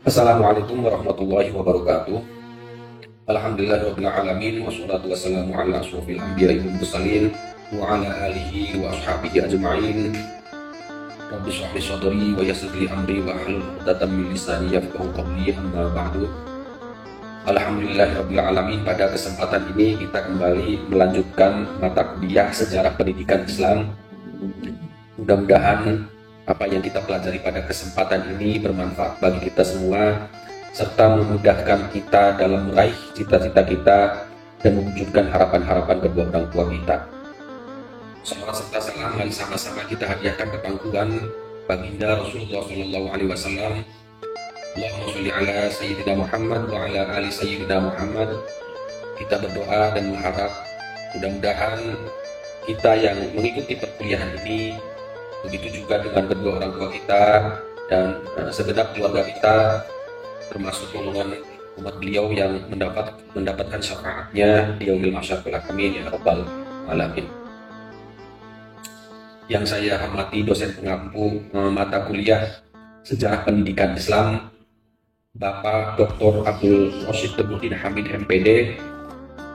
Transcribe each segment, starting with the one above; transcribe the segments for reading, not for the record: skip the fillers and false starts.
Assalamualaikum warahmatullahi wabarakatuh. Alhamdulillahirabbil alamin wassalatu wassalamu ala asyrofil anbiya'i wal mursalin wa ala alihi wa ashabihi ajma'in. Rabbi shrah li sadri wa yassir li amri wa hlul 'uqdatam min lisani yafqahu qawli, amma ba'du. Alhamdulillahirabbil alamin, pada kesempatan ini kita kembali melanjutkan mata kuliah sejarah pendidikan Islam. Mudah-mudahan apa yang kita pelajari pada kesempatan ini bermanfaat bagi kita semua, serta memudahkan kita dalam meraih cita-cita kita dan mewujudkan harapan-harapan kedua orang tua kita. Salawat serta salam mari sama-sama kita hadiahkan ke pangkuan baginda Rasulullah SAW. Allahumma sholli ala Sayyidina Muhammad wa ala ali Sayyidina Muhammad. Kita berdoa dan mengharap mudah-mudahan kita yang mengikuti perkuliahan ini, begitu juga dengan kedua orang tua kita dan segenap keluarga kita, termasuk golongan umat beliau yang mendapatkan syafaatnya di yaumil mahsyar kelak. Amin ya rabbal alamin. Yang saya hormati dosen pengampu mata kuliah sejarah pendidikan Islam, Bapak Dr. Abdul Rashid Teguhdin Hamid MPD,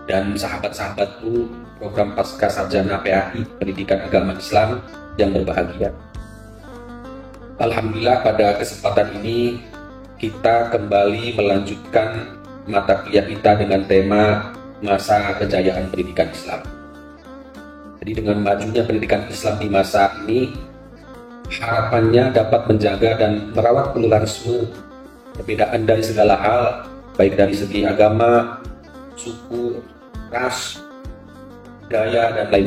dan sahabat-sahabatku program pasca sarjana PAI Pendidikan Agama Islam yang berbahagia. Alhamdulillah, pada kesempatan ini kita kembali melanjutkan mata kuliah kita dengan tema masa kejayaan pendidikan Islam. Jadi dengan majunya pendidikan Islam di masa ini, harapannya dapat menjaga dan merawat pluralisme, perbedaan dari segala hal, baik dari segi agama, suku, ras, budaya, dan lain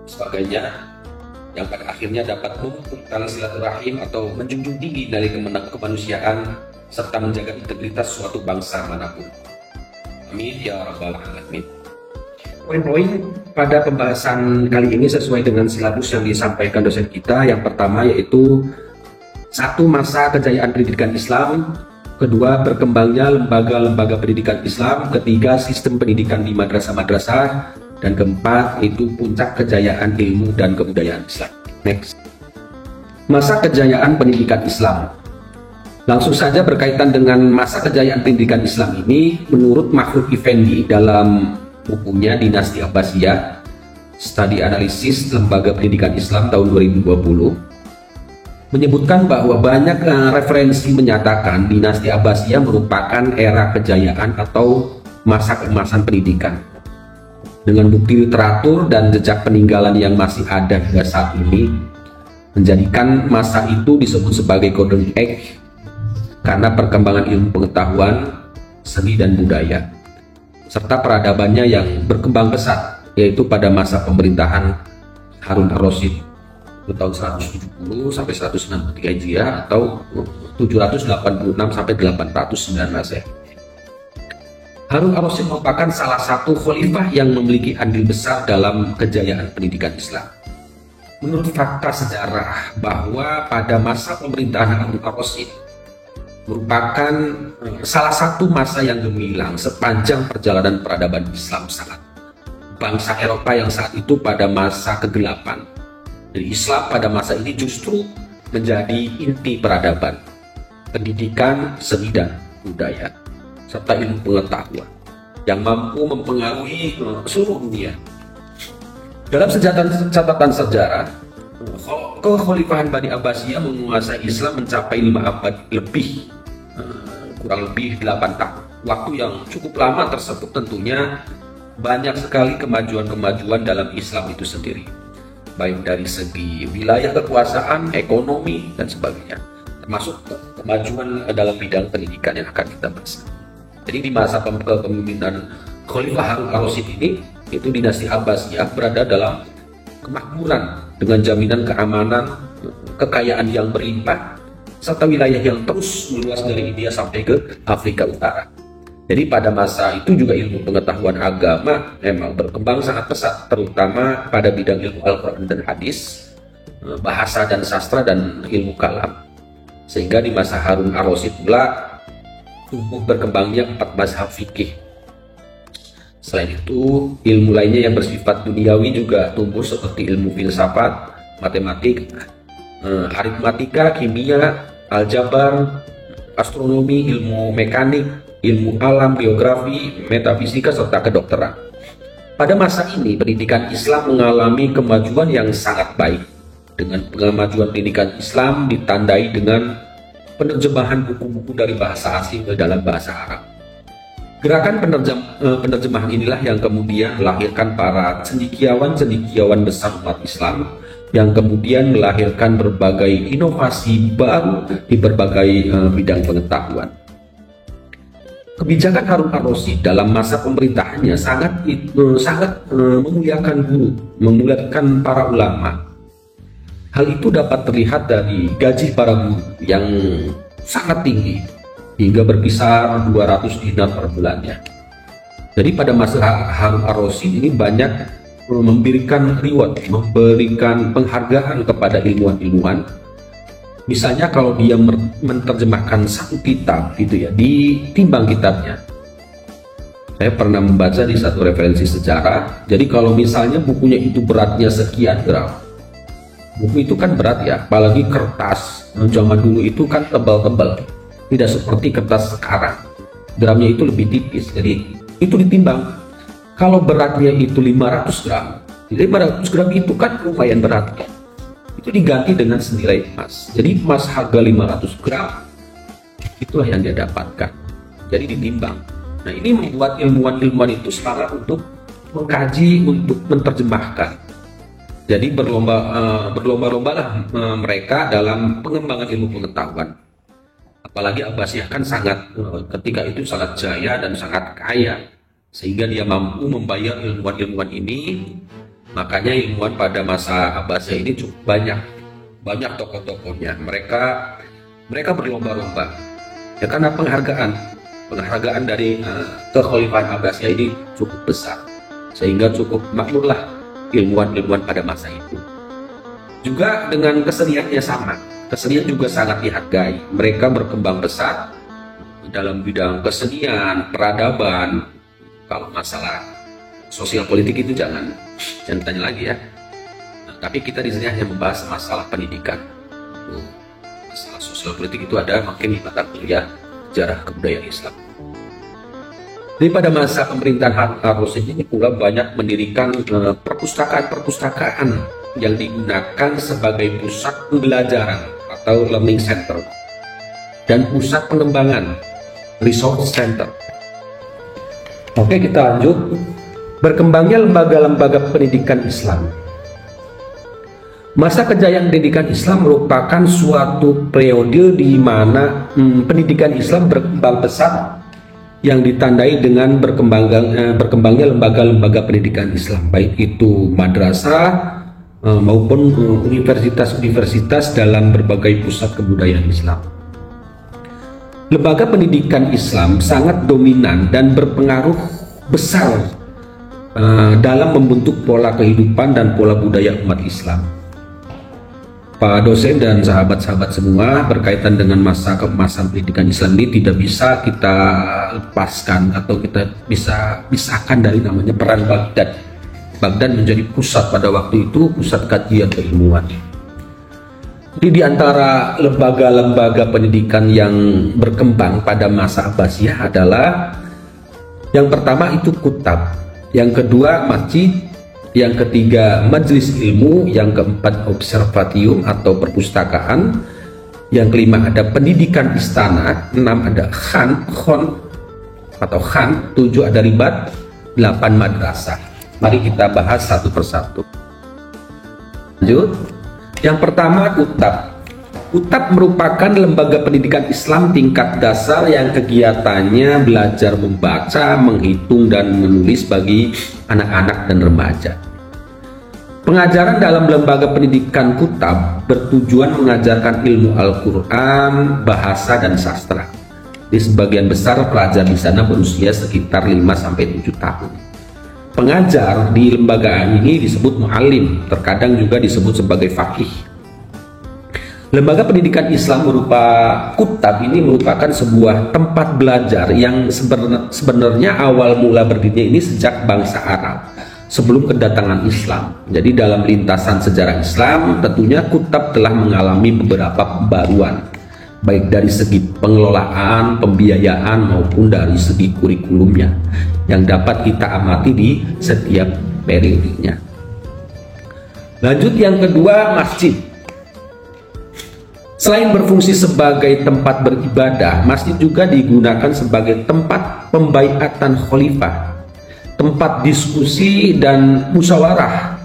sebagainya, yang pada akhirnya dapat memupukkan silaturahim atau menjunjung tinggi dari kemanusiaan serta menjaga integritas suatu bangsa manapun. Amin ya rabbal alamin. Poin-poin pada pembahasan kali ini sesuai dengan silabus yang disampaikan dosen kita. Yang pertama yaitu 1. Masa kejayaan pendidikan Islam. 2. Berkembangnya lembaga-lembaga pendidikan Islam. 3. Sistem pendidikan di madrasah-madrasah. Dan 4. itu puncak kejayaan ilmu dan kebudayaan Islam. Next. Masa kejayaan pendidikan Islam. Langsung saja berkaitan dengan masa kejayaan pendidikan Islam ini, menurut Makhluk Effendi dalam bukunya Dinasti Abbasiyah, Studi Analisis Lembaga Pendidikan Islam tahun 2020, menyebutkan bahwa banyak referensi menyatakan Dinasti Abbasiyah merupakan era kejayaan atau masa keemasan pendidikan. Dengan bukti literatur dan jejak peninggalan yang masih ada hingga saat ini, menjadikan masa itu disebut sebagai Golden Age karena perkembangan ilmu pengetahuan, seni dan budaya, serta peradabannya yang berkembang pesat, yaitu pada masa pemerintahan Harun ar-Rasyid tahun 170 sampai 163 Hijriah atau 786 sampai 809 Masehi. Harun ar-Rasyid merupakan salah satu khalifah yang memiliki andil besar dalam kejayaan pendidikan Islam. Menurut fakta sejarah bahwa pada masa pemerintahan Harun ar-Rasyid merupakan salah satu masa yang gemilang sepanjang perjalanan peradaban Islam saat bangsa Eropa yang saat itu pada masa kegelapan. Jadi Islam pada masa ini justru menjadi inti peradaban, pendidikan, seni dan budaya, serta ilmu pengetahuan yang mampu mempengaruhi seluruh dunia. Dalam catatan sejarah, kekhalifahan Bani Abbasiyah menguasai Islam mencapai 5 abad lebih, kurang lebih 8 tahun. Waktu yang cukup lama tersebut tentunya banyak sekali kemajuan-kemajuan dalam Islam itu sendiri, baik dari segi wilayah kekuasaan, ekonomi, dan sebagainya, termasuk kemajuan dalam bidang pendidikan yang akan kita bahas. Jadi di masa kepemimpinan Khalifah Harun ar-Rasyid ini, itu dinasti Abbasiyah berada dalam kemakmuran dengan jaminan keamanan, kekayaan yang berlimpah, serta wilayah yang terus meluas dari India sampai ke Afrika Utara. Jadi pada masa itu juga ilmu pengetahuan agama memang berkembang sangat pesat, terutama pada bidang ilmu Al-Quran dan Hadis, bahasa dan sastra, dan ilmu kalam. Sehingga di masa Harun ar-Rasyid pula tumbuh berkembangnya 4 mazhab fikih. Selain itu, ilmu lainnya yang bersifat duniawi juga tumbuh seperti ilmu filsafat, matematik, aritmatika, kimia, aljabar, astronomi, ilmu mekanik, ilmu alam, biografi, metafisika, serta kedokteran. Pada masa ini, pendidikan Islam mengalami kemajuan yang sangat baik. Dengan kemajuan pendidikan Islam ditandai dengan penerjemahan buku-buku dari bahasa asing ke dalam bahasa Arab. Gerakan penerjemahan inilah yang kemudian melahirkan para cendekiawan-cendekiawan besar umat Islam, yang kemudian melahirkan berbagai inovasi baru di berbagai bidang pengetahuan. Kebijakan Harun ar-Rasyid dalam masa pemerintahannya sangat memuliakan guru, memuliakan para ulama. Hal itu dapat terlihat dari gaji para guru yang sangat tinggi, hingga berkisar 200 dinar per bulannya. Jadi pada masa Harun ar-Rasyid ini banyak memberikan reward, memberikan penghargaan kepada ilmuwan-ilmuwan. Misalnya kalau dia menerjemahkan satu kitab gitu ya, ditimbang kitabnya. Saya pernah membaca di satu referensi sejarah, jadi kalau misalnya bukunya itu beratnya sekian gram, buku itu kan berat ya, apalagi kertas zaman dulu itu kan tebal-tebal, tidak seperti kertas sekarang, gramnya itu lebih tipis, jadi itu ditimbang. Kalau beratnya itu 500 gram, 500 gram itu kan lumayan berat ya. Itu diganti dengan senilai emas. Jadi emas harga 500 gram, itulah yang dia dapatkan. Jadi ditimbang. Nah, ini membuat ilmuwan-ilmuwan itu semangat untuk mengkaji, untuk menerjemahkan. Jadi berlomba-lombalah mereka dalam pengembangan ilmu pengetahuan. Apalagi Abbasiyah kan ketika itu sangat jaya dan sangat kaya, sehingga dia mampu membayar ilmuwan-ilmuwan ini. Makanya ilmuwan pada masa Abbasiyah ini cukup banyak tokoh-tokohnya. Mereka berlomba-lomba ya, karena penghargaan dari kekhalifahan Abbasiyah ini cukup besar, sehingga cukup makmurlah ilmuwan-ilmuwan pada masa itu. Juga dengan keseniannya sama, kesenian juga sangat dihargai. Mereka berkembang pesat dalam bidang kesenian, peradaban. Kalau masalah sosial politik itu jangan tanya lagi ya. Nah, tapi kita di sini hanya membahas masalah pendidikan. Masalah sosial politik itu ada mungkin di mata kuliah sejarah kebudayaan Islam. Jadi pada masa pemerintahan Harun ar-Rasyid ini pula banyak mendirikan perpustakaan-perpustakaan yang digunakan sebagai pusat pembelajaran atau learning center dan pusat pengembangan resource center. Oke, kita lanjut. Berkembangnya lembaga-lembaga pendidikan Islam. Masa kejayaan pendidikan Islam merupakan suatu periode di mana pendidikan Islam berkembang pesat, yang ditandai dengan berkembangnya lembaga-lembaga pendidikan Islam, baik itu madrasah maupun universitas-universitas dalam berbagai pusat kebudayaan Islam. Lembaga pendidikan Islam sangat dominan dan berpengaruh besar dalam membentuk pola kehidupan dan pola budaya umat Islam. Pak dosen dan sahabat-sahabat semua, berkaitan dengan masa keemasan pendidikan Islam ini tidak bisa kita lepaskan atau kita bisa pisahkan dari namanya peran Baghdad. Baghdad menjadi pusat pada waktu itu, pusat kajian keilmuan. Jadi di antara lembaga-lembaga pendidikan yang berkembang pada masa Abbasiyah adalah yang pertama itu kutab, yang kedua masjid, yang ketiga majelis ilmu, yang keempat observatium atau perpustakaan, yang kelima ada pendidikan istana, 6 ada khon atau khan, 7 ada ribat, 8 madrasah. Mari kita bahas satu persatu. Lanjut. Yang pertama kutab. Kutab merupakan lembaga pendidikan Islam tingkat dasar yang kegiatannya belajar membaca, menghitung, dan menulis bagi anak-anak dan remaja. Pengajaran dalam lembaga pendidikan kutab bertujuan mengajarkan ilmu Al-Quran, bahasa, dan sastra. Di sebagian besar pelajar di sana berusia sekitar 5-7 tahun. Pengajar di lembaga ini disebut mu'allim, terkadang juga disebut sebagai faqih. Lembaga pendidikan Islam berupa kutab ini merupakan sebuah tempat belajar yang sebenarnya awal mula berdirinya ini sejak bangsa Arab sebelum kedatangan Islam. Jadi dalam lintasan sejarah Islam tentunya kutab telah mengalami beberapa pembaruan. baik dari segi pengelolaan, pembiayaan maupun dari segi kurikulumnya yang dapat kita amati di setiap periodenya. Lanjut, yang kedua, masjid. Selain berfungsi sebagai tempat beribadah, masjid juga digunakan sebagai tempat pembaiatan khalifah, tempat diskusi dan musyawarah,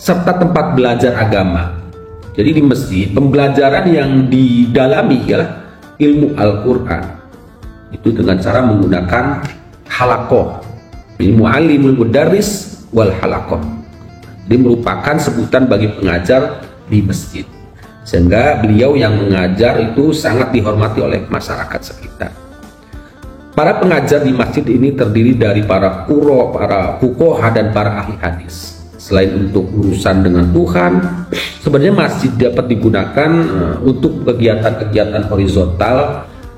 serta tempat belajar agama. Jadi di masjid, pembelajaran yang didalami ialah ilmu Al-Quran. Itu dengan cara menggunakan halakoh. Ilmu alimul mudarris wal halakoh. Ini merupakan sebutan bagi pengajar di masjid. Sehingga beliau yang mengajar itu sangat dihormati oleh masyarakat sekitar. Para pengajar di masjid ini terdiri dari para qurra, para fuqaha, dan para ahli hadis. Selain untuk urusan dengan Tuhan, sebenarnya masjid dapat digunakan untuk kegiatan-kegiatan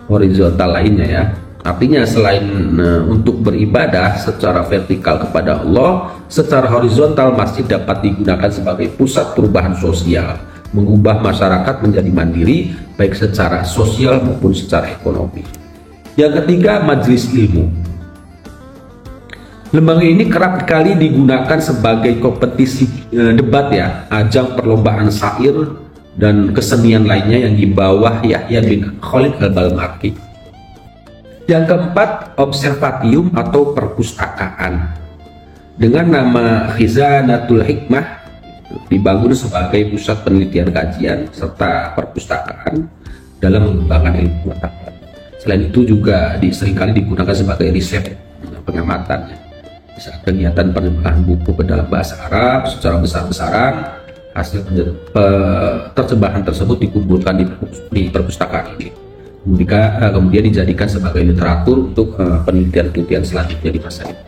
horizontal lainnya ya. Artinya selain untuk beribadah secara vertikal kepada Allah, secara horizontal masjid dapat digunakan sebagai pusat perubahan sosial, mengubah masyarakat menjadi mandiri baik secara sosial maupun secara ekonomi. Yang ketiga, majelis ilmu. Lembaga ini kerap kali digunakan sebagai kompetisi debat ya, ajang perlombaan syair dan kesenian lainnya yang di bawah Yahya bin Khalid al-Balmaki. Yang keempat, observatium atau perpustakaan dengan nama Khizanatul Hikmah, dibangun sebagai pusat penelitian, kajian serta perpustakaan dalam mengembangkan ilmu pengetahuan. Selain itu juga seringkali digunakan sebagai riset pengamatan. Saat kegiatan penerjemahan buku ke dalam bahasa Arab secara besar-besaran, hasil terjemahan tersebut dikumpulkan di perpustakaan ini. Kemudian dijadikan sebagai literatur untuk penelitian-penelitian selanjutnya di masa ini.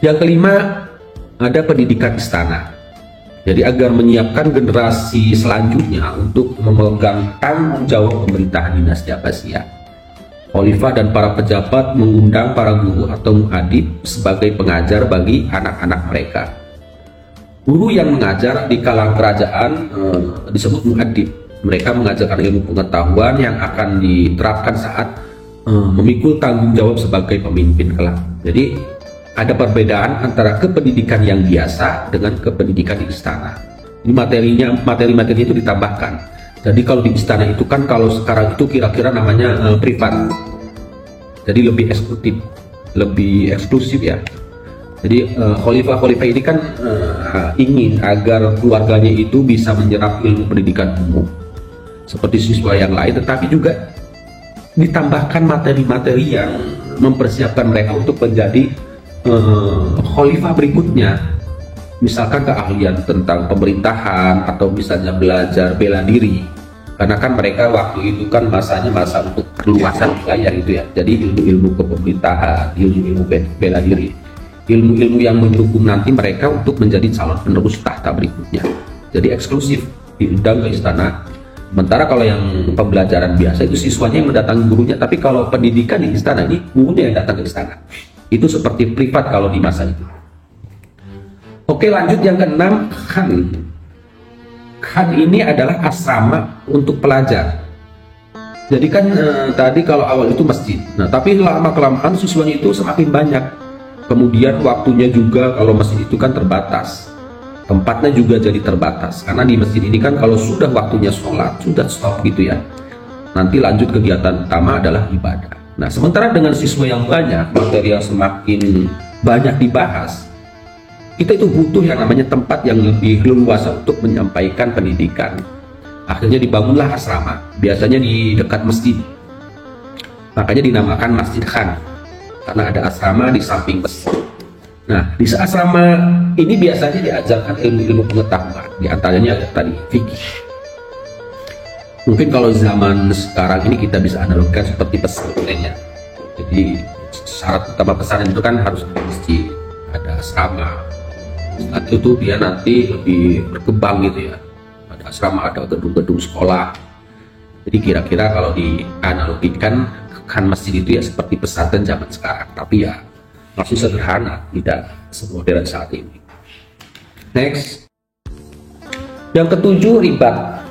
Yang kelima, ada pendidikan istana. Jadi agar menyiapkan generasi selanjutnya untuk memegang tanggung jawab pemerintahan dinasti Abbasiyah, khalifah dan para pejabat mengundang para guru atau muadib sebagai pengajar bagi anak-anak mereka. Guru yang mengajar di kalangan kerajaan disebut muadib. Mereka mengajarkan ilmu pengetahuan yang akan diterapkan saat memikul tanggung jawab sebagai pemimpin kelak. Jadi ada perbedaan antara kependidikan yang biasa dengan kependidikan di istana. Ini materi-materinya itu ditambahkan. Jadi kalau di istana itu kan, kalau sekarang itu kira-kira namanya privat. Jadi lebih eksekutif, lebih eksklusif ya. Jadi khalifah-khalifah ini kan ingin agar keluarganya itu bisa menyerap ilmu pendidikan umum seperti siswa yang lain, tetapi juga ditambahkan materi-materi yang mempersiapkan mereka untuk menjadi khalifah berikutnya, misalkan keahlian tentang pemerintahan atau misalnya belajar bela diri, karena kan mereka waktu itu kan masanya masa untuk perluasan wilayah gitu ya. Jadi ilmu-ilmu kepemerintahan, ilmu-ilmu bela diri, ilmu-ilmu yang mendukung nanti mereka untuk menjadi calon penerus tahta berikutnya. Jadi eksklusif diundang ke istana. Sementara kalau yang pembelajaran biasa itu siswanya yang mendatangi gurunya, tapi kalau pendidikan di istana ini gurunya yang datang ke istana. Itu seperti privat kalau di masa itu. Oke, lanjut yang keenam, khan. Khan ini adalah asrama untuk pelajar. Jadi kan tadi kalau awal itu masjid. Nah, tapi lama-kelamaan siswanya itu semakin banyak. Kemudian waktunya juga kalau masjid itu kan terbatas. Tempatnya juga jadi terbatas. Karena di masjid ini kan kalau sudah waktunya sholat, sudah stop gitu ya. Nanti lanjut kegiatan utama adalah ibadah. Nah, sementara dengan siswa yang banyak, materi yang semakin banyak dibahas, kita itu butuh yang namanya tempat yang lebih leluasa untuk menyampaikan pendidikan. Akhirnya dibangunlah asrama, biasanya di dekat masjid. Makanya dinamakan Masjid Khan, karena ada asrama di samping masjid. Nah, di asrama ini biasanya diajarkan ilmu-ilmu pengetahuan, diantaranya tadi fikih. Mungkin kalau zaman sekarang ini kita bisa analogikan seperti pesantrennya. Jadi syarat utama pesantren itu kan harus ada masjid, ada asrama. Saat itu dia nanti lebih berkembang gitu ya. Ada asrama, ada gedung-gedung sekolah. Jadi kira-kira kalau dianalogikan kan masjid itu ya seperti pesantren zaman sekarang, tapi ya masih sederhana, tidak semodern saat ini. Next, yang ketujuh, ribat.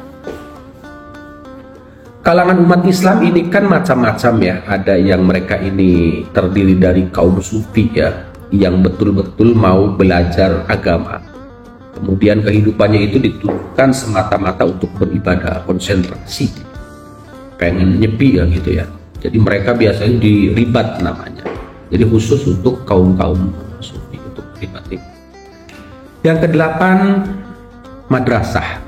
kalangan umat Islam ini kan macam-macam ya. Ada yang mereka ini terdiri dari kaum sufi ya, yang betul-betul mau belajar agama. Kemudian kehidupannya itu ditujukan semata-mata untuk beribadah, konsentrasi, pengen nyepi ya gitu ya. Jadi mereka biasanya diribat namanya. Jadi khusus untuk kaum-kaum sufi untuk ribat. Yang kedelapan, madrasah.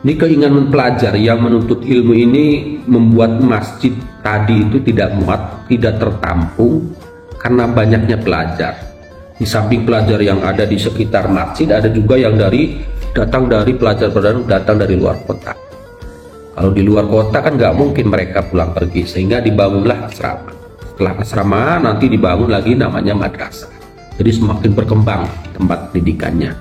Ini keinginan pelajar yang menuntut ilmu ini membuat masjid tadi itu tidak muat, tidak tertampung karena banyaknya pelajar. Di samping pelajar yang ada di sekitar masjid, ada juga yang datang dari pelajar-pelajar datang dari luar kota. Kalau di luar kota kan nggak mungkin mereka pulang pergi, sehingga dibangunlah asrama. Setelah asrama nanti dibangun lagi namanya madrasah. Jadi semakin berkembang tempat pendidikannya,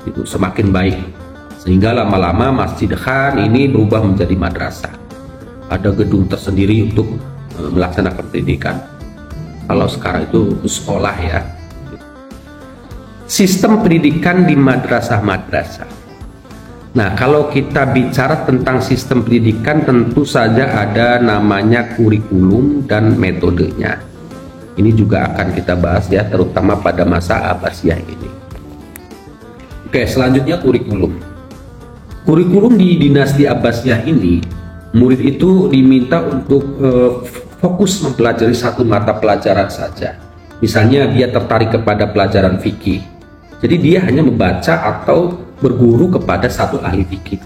itu semakin baik. Sehingga lama-lama Masjid Khan ini berubah menjadi madrasah. Ada gedung tersendiri untuk melaksanakan pendidikan. Kalau sekarang itu sekolah ya. Sistem pendidikan di madrasah-madrasah. Nah, kalau kita bicara tentang sistem pendidikan, tentu saja ada namanya kurikulum dan metodenya. Ini juga akan kita bahas ya, terutama pada masa Abbasiyah ini. Oke, selanjutnya kurikulum. Kurikulum di dinasti Abbasiyah ini, murid itu diminta untuk fokus mempelajari satu mata pelajaran saja. Misalnya dia tertarik kepada pelajaran fikih, jadi dia hanya membaca atau berguru kepada satu ahli fikih.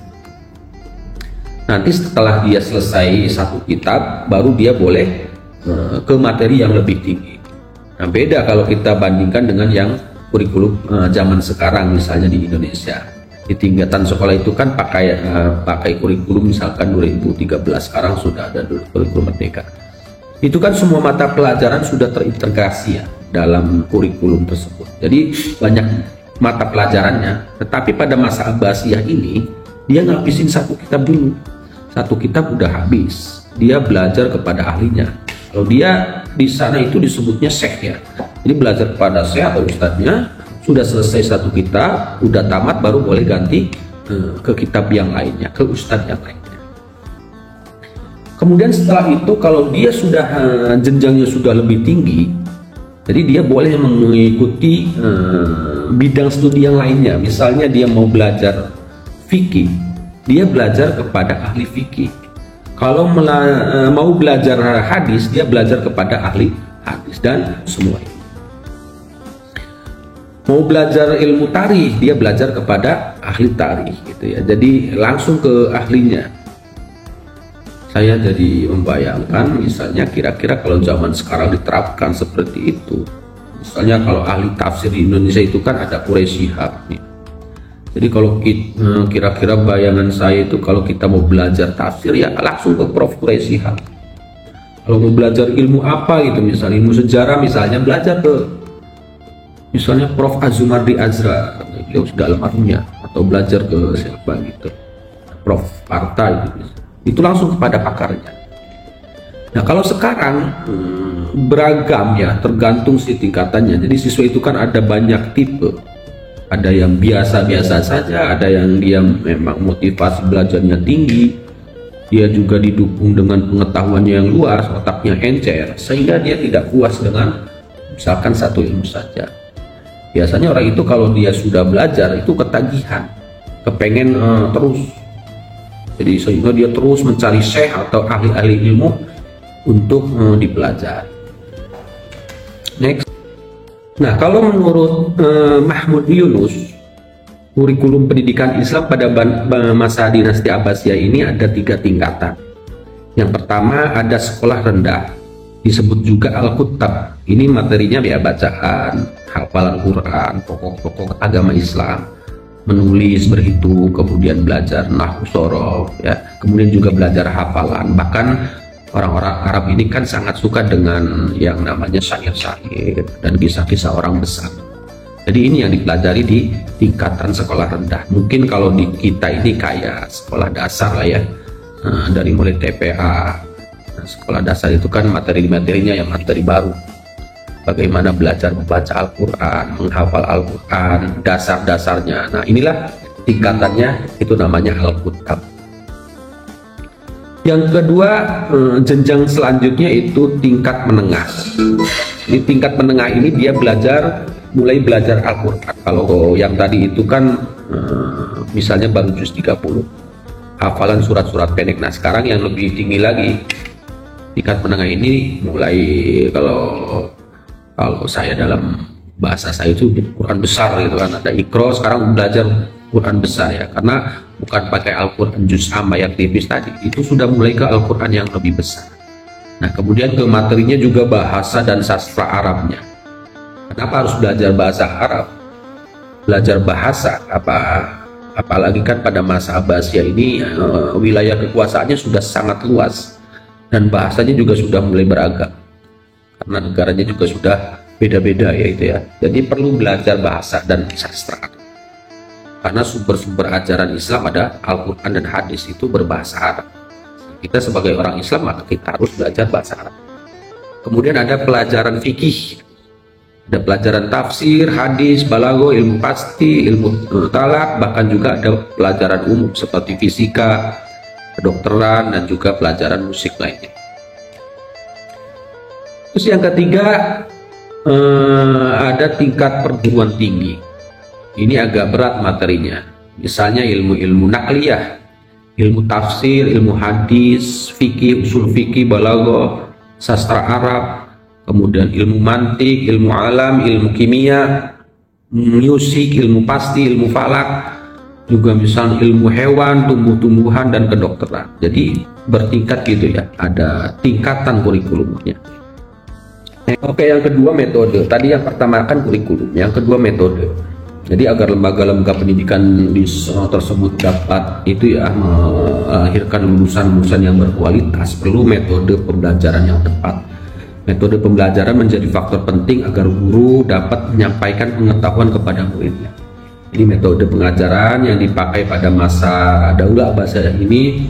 Nanti setelah dia selesai satu kitab, baru dia boleh ke materi yang lebih tinggi. Nah, beda kalau kita bandingkan dengan yang kurikulum zaman sekarang, misalnya di Indonesia. Di tingkatan sekolah itu kan pakai kurikulum misalkan 2013, sekarang sudah ada kurikulum merdeka. Itu kan semua mata pelajaran sudah terintegrasi ya dalam kurikulum tersebut. Jadi banyak mata pelajarannya, tetapi pada masa Abbasiyah ini dia ngabisin satu kitab dulu. Satu kitab udah habis, dia belajar kepada ahlinya. Kalau dia di sana itu disebutnya syekh ya. Jadi belajar kepada syekh atau ustadznya. Sudah selesai satu kitab, udah tamat, baru boleh ganti ke kitab yang lainnya, ke ustadz yang lainnya. Kemudian setelah itu kalau dia sudah jenjangnya sudah lebih tinggi, jadi dia boleh mengikuti bidang studi yang lainnya. Misalnya dia mau belajar fikih, dia belajar kepada ahli fikih. Kalau mau belajar hadis, dia belajar kepada ahli hadis dan semua. Mau belajar ilmu tarikh, dia belajar kepada ahli tarikh gitu ya. Jadi langsung ke ahlinya. Saya jadi membayangkan misalnya kira-kira kalau zaman sekarang diterapkan seperti itu. Misalnya kalau ahli tafsir di Indonesia itu kan ada Quraish Shihab nih. Jadi kalau kira-kira bayangan saya itu kalau kita mau belajar tafsir ya langsung ke Prof Quraish Shihab. Kalau mau belajar ilmu apa gitu, misalnya ilmu sejarah misalnya, belajar ke misalnya Prof Azumardi Azra, beliau sudah almarhumnya, atau belajar ke siapa gitu, Prof Parta gitu. Itu langsung kepada pakarnya. Nah kalau sekarang beragam ya, tergantung si tingkatannya. Jadi siswa itu kan ada banyak tipe. Ada yang biasa-biasa saja, ada yang dia memang motivasi belajarnya tinggi, dia juga didukung dengan pengetahuannya yang luas, otaknya encer, sehingga dia tidak puas dengan misalkan satu ilmu saja. Biasanya orang itu kalau dia sudah belajar itu ketagihan, kepengen terus. Jadi sehingga dia terus mencari syekh atau ahli-ahli ilmu untuk dipelajari. Next. Nah, kalau menurut Mahmud Yunus, kurikulum pendidikan Islam pada masa dinasti Abbasiyah ini ada 3 tingkatan. Yang pertama ada sekolah rendah, disebut juga Al-Kuttab. Ini materinya ya bacaan, hafalan Quran, pokok-pokok agama Islam, menulis, berhitung, kemudian belajar nahwu sorof ya, kemudian juga belajar hafalan. Bahkan orang-orang Arab ini kan sangat suka dengan yang namanya syair-syair dan kisah-kisah orang besar. Jadi ini yang dipelajari di tingkatan sekolah rendah. Mungkin kalau di kita ini kayak sekolah dasar lah ya, dari mulai TPA. Nah, sekolah dasar itu kan materi-materinya yang materi baru. Bagaimana belajar membaca Al-Quran, menghafal Al-Quran, dasar-dasarnya. Nah inilah tingkatannya, itu namanya Al-Kuttab. Yang kedua, jenjang selanjutnya itu tingkat menengah. Di tingkat menengah ini dia mulai belajar Al-Quran. Kalau yang tadi itu kan misalnya baru juz 30, hafalan surat-surat pendek. Nah sekarang yang lebih tinggi lagi, tingkat menengah ini mulai, kalau saya dalam bahasa saya itu Quran besar gitu kan, ada Iqra, sekarang belajar Quran besar ya, karena bukan pakai Al-Quran juz amma yang tipis tadi, itu sudah mulai ke Al-Quran yang lebih besar. Nah kemudian ke materinya juga bahasa dan sastra Arabnya. Kenapa harus belajar bahasa Arab? Belajar bahasa apalagi kan pada masa Abbasiyah ini wilayah kekuasaannya sudah sangat luas dan bahasanya juga sudah mulai beragam karena negaranya juga sudah beda-beda ya itu ya. Jadi perlu belajar bahasa dan sastra karena sumber-sumber ajaran Islam ada Al-Quran dan hadis itu berbahasa Arab. Kita sebagai orang Islam maka kita harus belajar bahasa Arab. Kemudian ada pelajaran fikih, ada pelajaran tafsir, hadis, balago, ilmu pasti, ilmu talak, bahkan juga ada pelajaran umum seperti fisika, kedokteran, dan juga pelajaran musik lainnya. Terus yang ketiga, ada tingkat perguruan tinggi. Ini agak berat materinya. Misalnya ilmu-ilmu nakliyah, ilmu tafsir, ilmu hadis, fikih, usul fikih, balago, sastra Arab, kemudian ilmu mantik, ilmu alam, ilmu kimia, musik, ilmu pasti, ilmu falak, juga misalnya ilmu hewan, tumbuh-tumbuhan, dan kedokteran. Jadi bertingkat gitu ya, ada tingkatan kurikulumnya. Oke, yang kedua metode. Tadi yang pertama kan kurikulum, yang kedua metode. Jadi agar lembaga-lembaga pendidikan tersebut dapat itu ya melahirkan lulusan-lulusan yang berkualitas, perlu metode pembelajaran yang tepat. Metode pembelajaran menjadi faktor penting agar guru dapat menyampaikan pengetahuan kepada muridnya. Ini metode pengajaran yang dipakai pada masa Daulah Abbasiyah ini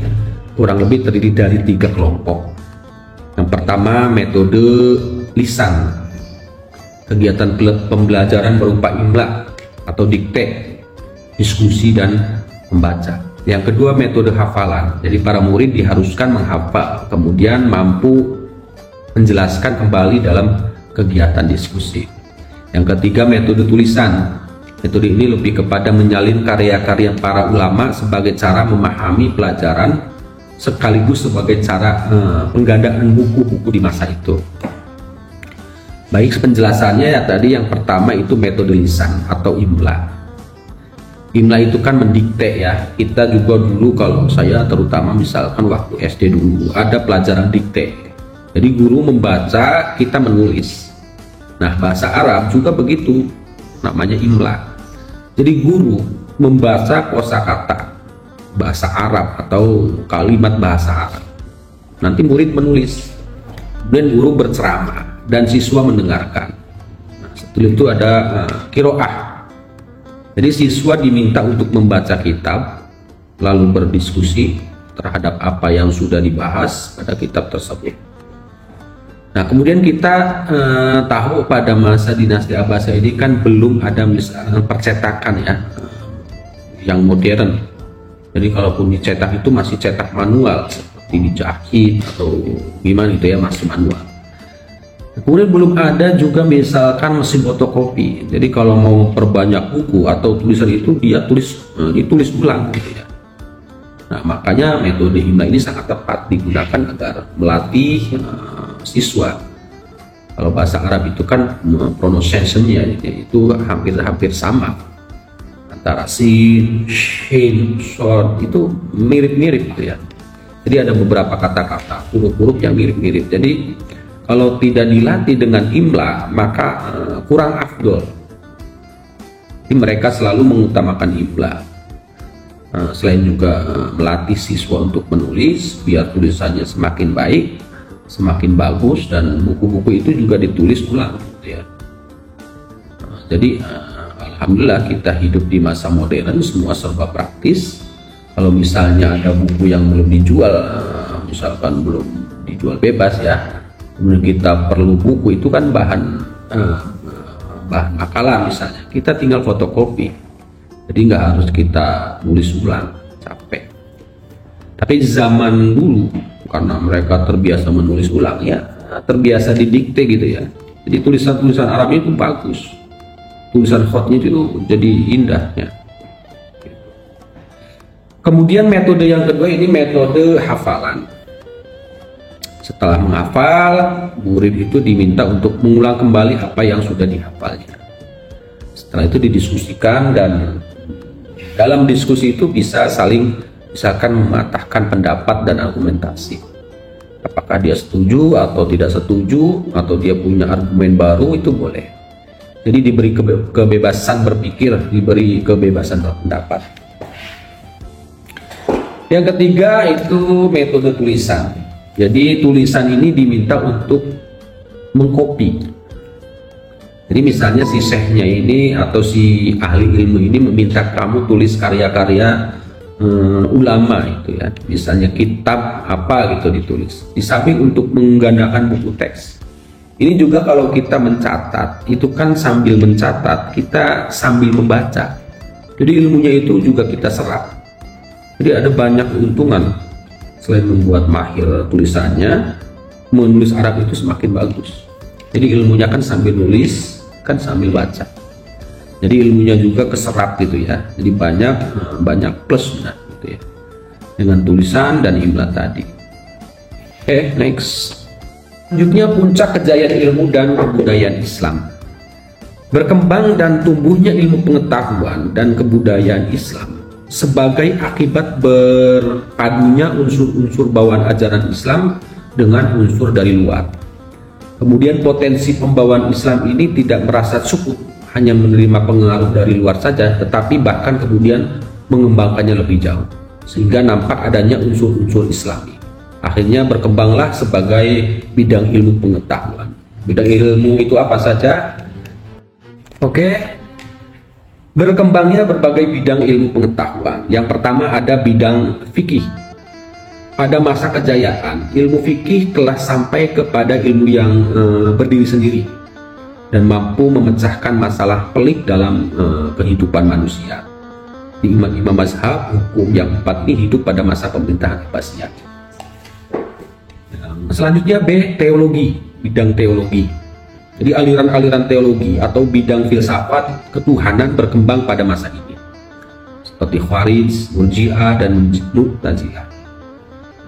kurang lebih terdiri dari 3 kelompok. Yang pertama metode lisan, kegiatan pembelajaran berupa imla atau dikte, diskusi dan membaca. Yang kedua metode hafalan, jadi para murid diharuskan menghafal kemudian mampu menjelaskan kembali dalam kegiatan diskusi. Yang ketiga metode tulisan, metode ini lebih kepada menyalin karya-karya para ulama sebagai cara memahami pelajaran sekaligus sebagai cara penggandaan buku-buku di masa itu. Baik, penjelasannya ya tadi yang pertama itu metode lisan atau imla. Imla itu kan mendikte ya. Kita juga dulu, kalau saya terutama misalkan waktu SD dulu ada pelajaran dikte. Jadi guru membaca, kita menulis. Nah bahasa Arab juga begitu, namanya imla. Jadi guru membaca kosakata bahasa Arab atau kalimat bahasa Arab. Nanti murid menulis, kemudian guru berceramah dan siswa mendengarkan. Nah, setelah itu ada qiraah. Jadi siswa diminta untuk membaca kitab lalu berdiskusi terhadap apa yang sudah dibahas pada kitab tersebut. Nah kemudian kita tahu pada masa dinasti Abbasiyah ini kan belum ada misalnya percetakan ya yang modern. Jadi kalaupun dicetak itu masih cetak manual seperti dijahit atau gimana gitu ya, masih manual. Kemudian belum ada juga misalkan mesin fotokopi. Jadi kalau mau perbanyak buku atau tulisan itu dia ditulis ulang gitu ya. Nah makanya metode imla ini sangat tepat digunakan agar melatih siswa. Kalau bahasa Arab itu kan pronunciation-nya itu hampir sama antara sin, shin, shod itu mirip-mirip gitu ya. Jadi ada beberapa kata-kata huruf-huruf yang mirip-mirip. Jadi kalau tidak dilatih dengan imla maka kurang afdol. Jadi mereka selalu mengutamakan imla. Selain juga melatih siswa untuk menulis biar tulisannya semakin baik, semakin bagus, dan buku-buku itu juga ditulis ulang gitu ya. Jadi alhamdulillah kita hidup di masa modern, semua serba praktis. Kalau misalnya ada buku yang belum dijual, misalkan belum dijual bebas ya, kemudian kita perlu buku itu kan bahan makalah misalnya, kita tinggal fotokopi. Jadi nggak harus kita tulis ulang, capek. Tapi zaman dulu karena mereka terbiasa menulis ulang ya, terbiasa didikte gitu ya. Jadi tulisan-tulisan Arabnya itu bagus. Tulisan khotnya itu jadi indah ya. Kemudian metode yang kedua ini metode hafalan. Setelah menghafal, murid itu diminta untuk mengulang kembali apa yang sudah dihafalnya. Setelah itu didiskusikan dan dalam diskusi itu bisa saling misalkan mematahkan pendapat dan argumentasi. Apakah dia setuju atau tidak setuju, atau dia punya argumen baru, itu boleh. Jadi diberi kebebasan berpikir, diberi kebebasan berpendapat. Yang ketiga itu metode tulisan. Jadi tulisan ini diminta untuk mengcopy. Jadi misalnya si syekhnya ini atau si ahli ilmu ini meminta kamu tulis karya-karya ulama itu ya, misalnya kitab apa gitu ditulis. Di samping untuk menggandakan buku teks, ini juga kalau kita mencatat itu kan sambil mencatat kita sambil membaca, jadi ilmunya itu juga kita serap. Jadi ada banyak keuntungan. Selain membuat mahir tulisannya, menulis Arab itu semakin bagus. Jadi ilmunya kan sambil nulis, kan sambil baca. Jadi ilmunya juga keserap gitu ya. Jadi banyak plusnya gitu ya, dengan tulisan dan imla tadi. Oke, next. Selanjutnya puncak kejayaan ilmu dan kebudayaan Islam. Berkembang dan tumbuhnya ilmu pengetahuan dan kebudayaan Islam sebagai akibat berpadunya unsur-unsur bawaan ajaran Islam dengan unsur dari luar. Kemudian potensi pembawaan Islam ini tidak merasa cukup hanya menerima pengaruh dari luar saja, tetapi bahkan kemudian mengembangkannya lebih jauh, sehingga nampak adanya unsur-unsur Islami. Akhirnya berkembanglah sebagai bidang ilmu pengetahuan. Bidang ilmu itu apa saja? Oke, berkembangnya berbagai bidang ilmu pengetahuan. Yang pertama ada bidang fikih. Pada masa kejayaan, ilmu fikih telah sampai kepada ilmu yang berdiri sendiri dan mampu memecahkan masalah pelik dalam kehidupan manusia. Di imam-imam mazhab hukum yang empat ini hidup pada masa pemerintahan Abbasiyah. Selanjutnya B, teologi, bidang teologi. Jadi aliran-aliran teologi atau bidang filsafat ketuhanan berkembang pada masa ini, seperti Khawarij, Murji'ah, dan Mu'tazilah.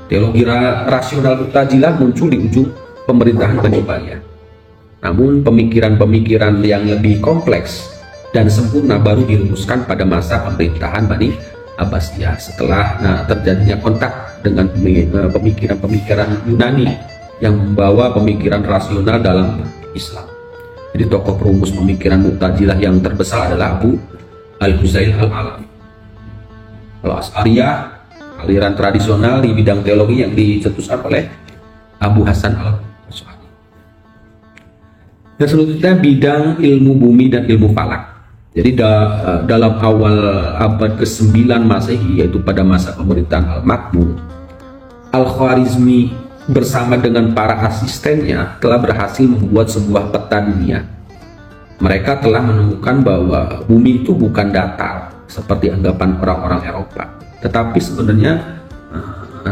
Teologi rasional Mu'tazilah muncul di ujung pemerintahan Bani Umayyah. Namun pemikiran-pemikiran yang lebih kompleks dan sempurna baru dirumuskan pada masa pemerintahan Bani Abbasiyah setelah terjadinya kontak dengan pemikiran-pemikiran Yunani yang membawa pemikiran rasional dalam Islam. Jadi tokoh perumus pemikiran Mu'tazilah yang terbesar adalah Abu Al-Huzail Al-Alawi. Kalau Asy'ariyah, aliran tradisional di bidang teologi yang dicetuskan oleh Abu Hasan Al-Asy'ari. Dan selanjutnya bidang ilmu bumi dan ilmu falak. Jadi dalam awal abad ke-9 Masehi, yaitu pada masa pemerintahan Al-Ma'mun, Al-Khwarizmi bersama dengan para asistennya telah berhasil membuat sebuah peta dunia. Mereka telah menemukan bahwa bumi itu bukan datar seperti anggapan orang-orang Eropa, tetapi sebenarnya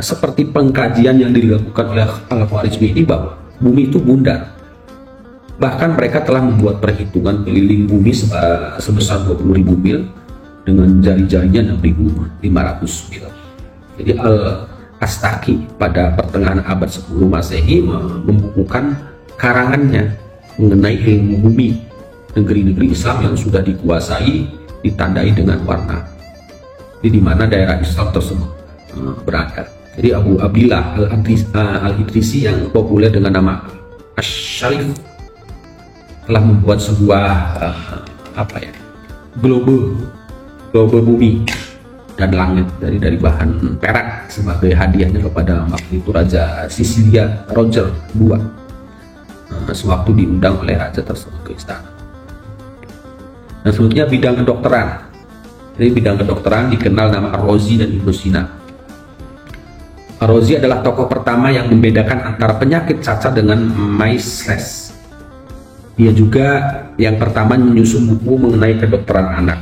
seperti pengkajian yang dilakukan oleh Al-Khwarizmi ini, bahwa bumi itu bundar. Bahkan mereka telah membuat perhitungan keliling bumi sebesar 20.000 mil dengan jari-jarinya 6.500 mil. Jadi Al-Astaki pada pertengahan abad 10 Masehi membukukan karangannya mengenai ilmu bumi negeri-negeri Islam yang sudah dikuasai, ditandai dengan warna. Jadi di mana daerah Islam tersebut berada. Jadi Abu Abdillah Al-Idrisi yang populer dengan nama Asy-Syarif telah membuat sebuah globe bumi dan langit dari bahan perak sebagai hadiahnya kepada waktu itu Raja Sisilia Roger II sewaktu diundang oleh raja tersebut ke istana. Dan selanjutnya bidang kedokteran. Jadi bidang kedokteran dikenal nama Ar-Razi dan Ibnu Sina. Ar-Razi adalah tokoh pertama yang membedakan antara penyakit cacat dengan measles. Dia juga yang pertama menyusun buku mengenai kedokteran anak.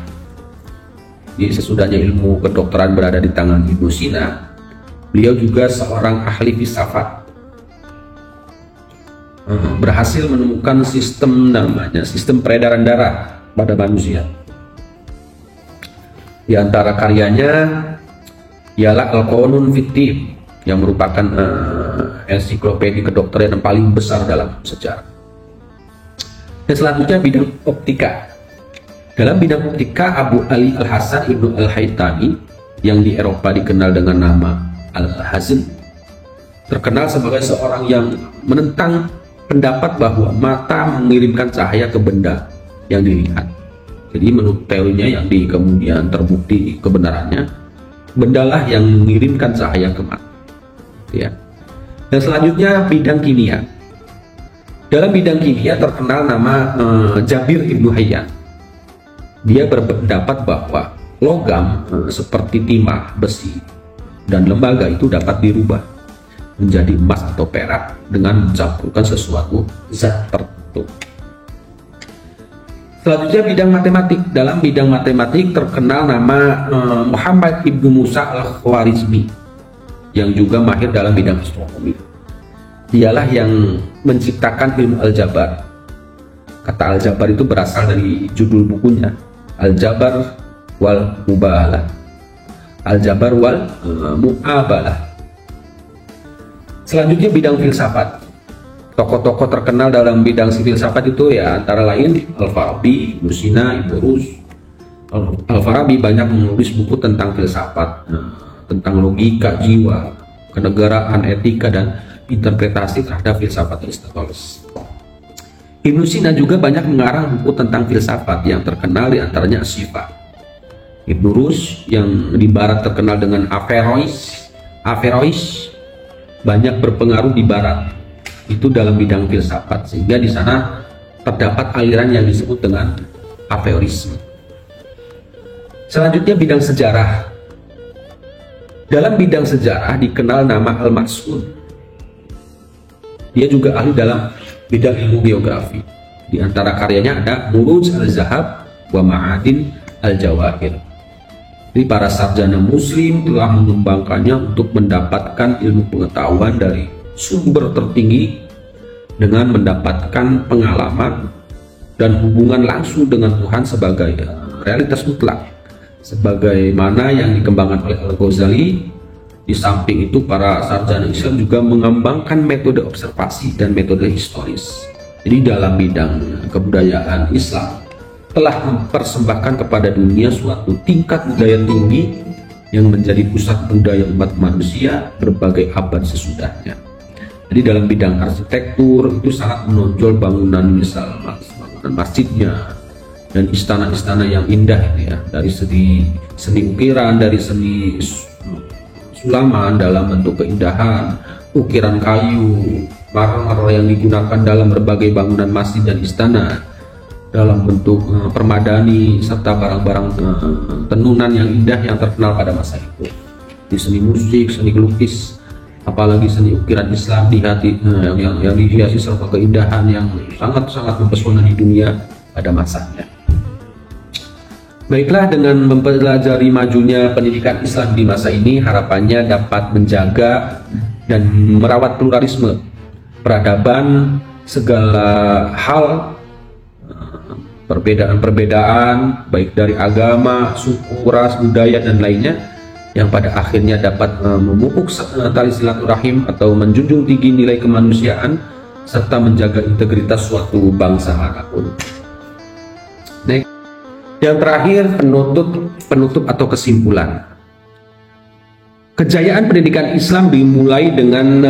Jadi sesudahnya ilmu kedokteran berada di tangan Ibnu Sina, Beliau juga seorang ahli filsafat, berhasil menemukan sistem peredaran darah pada manusia. Di antara karyanya ialah Al-Qanun fit Tibb, yang merupakan ensiklopedi kedokteran yang paling besar dalam sejarah. Dan selanjutnya bidang optika. Dalam bidang optika, Abu Ali Al-Hasan Ibnu Al-Haytami, yang di Eropa dikenal dengan nama Al-Hazm, terkenal sebagai seorang yang menentang pendapat bahwa mata mengirimkan cahaya ke benda yang dilihat. Jadi menurut teorinya yang kemudian terbukti kebenarannya, bendalah yang mengirimkan cahaya ke mata. Ya. Dan selanjutnya bidang kimia. Dalam bidang kimia terkenal nama Jabir Ibnu Hayyan. Dia berpendapat bahwa logam seperti timah, besi, dan lembaga itu dapat dirubah menjadi emas atau perak dengan mencampurkan sesuatu zat tertentu. Selanjutnya bidang matematik. Dalam bidang matematik terkenal nama Muhammad Ibnu Musa Al-Khwarizmi, yang juga mahir dalam bidang astronomi. Dialah yang menciptakan ilmu aljabar. Kata aljabar itu berasal dari judul bukunya, Aljabar wal Mubahalah. Aljabar wal Mu'abalah. Selanjutnya bidang filsafat. Tokoh-tokoh terkenal dalam bidang filsafat itu ya antara lain Al-Farabi, Ibnu Sina, Ibnu Rus. Al-Farabi banyak menulis buku tentang filsafat, tentang logika jiwa, kenegaraan, etika, dan interpretasi terhadap filsafat Aristoteles. Ibnu Sina juga banyak mengarang buku tentang filsafat yang terkenal diantaranya As-Syifa. Ibnu Rus yang di barat terkenal dengan Averroes banyak berpengaruh di barat itu dalam bidang filsafat, sehingga di sana terdapat aliran yang disebut dengan Averroisme. Selanjutnya bidang sejarah. Dalam bidang sejarah dikenal nama Al-Mas'ud. Dia juga ahli dalam bidang ilmu geografi. Di antara karyanya ada Muruj al-Zahab wa Ma'adin al-Jawahir. Jadi para sarjana muslim telah mengembangkannya untuk mendapatkan ilmu pengetahuan dari sumber tertinggi dengan mendapatkan pengalaman dan hubungan langsung dengan Tuhan sebagai realitas mutlak, sebagaimana yang dikembangkan oleh Al-Ghazali. Di samping itu para sarjana Islam juga mengembangkan metode observasi dan metode historis. Jadi dalam bidang kebudayaan, Islam telah mempersembahkan kepada dunia suatu tingkat budaya tinggi yang menjadi pusat budaya umat manusia berbagai abad sesudahnya. Jadi dalam bidang arsitektur itu sangat menonjol bangunan, misal bangunan masjidnya dan istana-istana yang indah ya, dari seni ukiran, dari seni sulaman dalam bentuk keindahan, ukiran kayu, marmer yang digunakan dalam berbagai bangunan masjid dan istana dalam bentuk permadani, serta barang-barang tenunan yang indah yang terkenal pada masa itu. Di seni musik, seni lukis, apalagi seni ukiran Islam yang dihiasi serta keindahan yang sangat-sangat mempesona di dunia pada masanya. Baiklah, dengan mempelajari majunya pendidikan Islam di masa ini, harapannya dapat menjaga dan merawat pluralisme, peradaban, segala hal, perbedaan-perbedaan baik dari agama, suku, ras, budaya, dan lainnya, yang pada akhirnya dapat memupuk tali silaturahim atau menjunjung tinggi nilai kemanusiaan serta menjaga integritas suatu bangsa manapun. Yang terakhir, penutup atau kesimpulan. Kejayaan pendidikan Islam dimulai dengan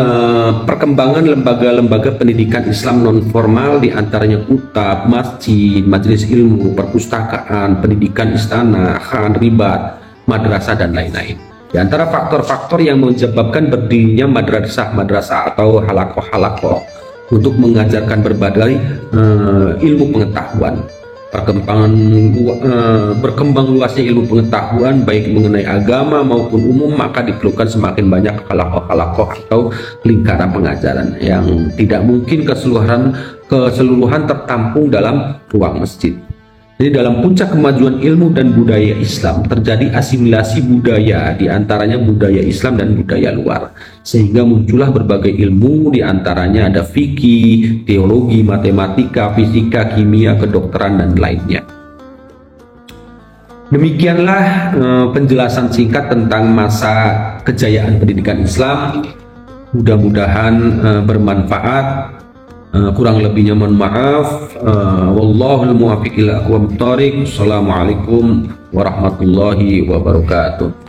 perkembangan lembaga-lembaga pendidikan Islam non-formal, diantaranya kutab, masjid, majelis ilmu, perpustakaan, pendidikan istana, khan, ribat, madrasah, dan lain-lain. Di antara faktor-faktor yang menyebabkan berdirinya madrasah atau halakoh untuk mengajarkan berbagai ilmu pengetahuan. Berkembang luasnya ilmu pengetahuan baik mengenai agama maupun umum, maka diperlukan semakin banyak halakoh atau lingkaran pengajaran yang tidak mungkin keseluruhan tertampung dalam ruang masjid. Jadi dalam puncak kemajuan ilmu dan budaya Islam terjadi asimilasi budaya, diantaranya budaya Islam dan budaya luar, sehingga muncullah berbagai ilmu, diantaranya ada fikih, teologi, matematika, fisika, kimia, kedokteran, dan lainnya. Demikianlah penjelasan singkat tentang masa kejayaan pendidikan Islam. Mudah-mudahan bermanfaat. Kurang lebihnya mohon maaf. Wallahul muwaffiq ila aqwamit thoriq. Assalamualaikum warahmatullahi wabarakatuh.